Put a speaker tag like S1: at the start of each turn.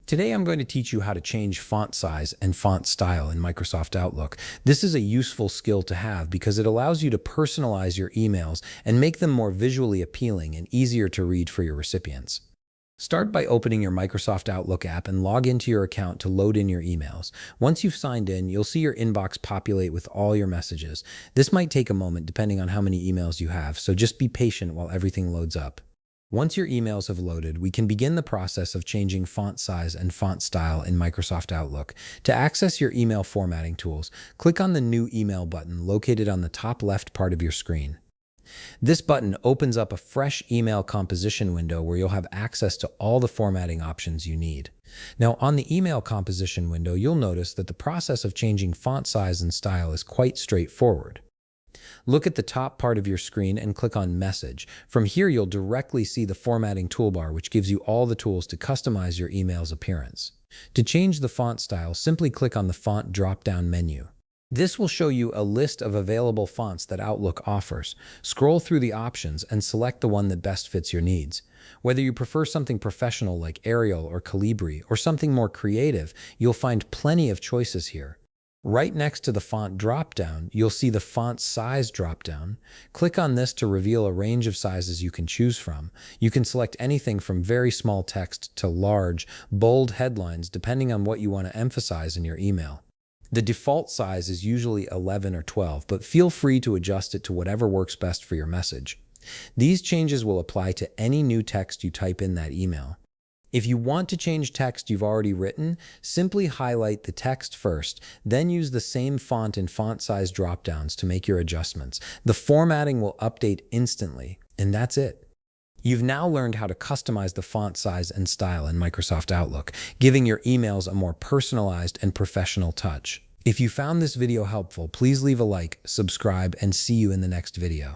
S1: Today I'm going to teach you how to change font size and font style in Microsoft Outlook. This is a useful skill to have because it allows you to personalize your emails and make them more visually appealing and easier to read for your recipients. Start by opening your Microsoft Outlook app and log into your account to load in your emails. Once you've signed in, you'll see your inbox populate with all your messages. This might take a moment depending on how many emails you have, so just be patient while everything loads up. Once your emails have loaded, we can begin the process of changing font size and font style in Microsoft Outlook. To access your email formatting tools, click on the New Email button located on the top left part of your screen. This button opens up a fresh email composition window where you'll have access to all the formatting options you need. Now, on the email composition window, you'll notice that the process of changing font size and style is quite straightforward. Look at the top part of your screen and click on Message. From here, you'll directly see the formatting toolbar, which gives you all the tools to customize your email's appearance. To change the font style, simply click on the Font drop-down menu. This will show you a list of available fonts that Outlook offers. Scroll through the options and select the one that best fits your needs. Whether you prefer something professional like Arial or Calibri or something more creative, you'll find plenty of choices here. Right next to the font drop-down, you'll see the font size drop-down. Click on this to reveal a range of sizes you can choose from. You can select anything from very small text to large, bold headlines depending on what you want to emphasize in your email. The default size is usually 11 or 12, but feel free to adjust it to whatever works best for your message. These changes will apply to any new text you type in that email. If you want to change text you've already written, simply highlight the text first, then use the same font and font size dropdowns to make your adjustments. The formatting will update instantly, and that's it. You've now learned how to customize the font size and style in Microsoft Outlook, giving your emails a more personalized and professional touch. If you found this video helpful, please leave a like, subscribe, and see you in the next video.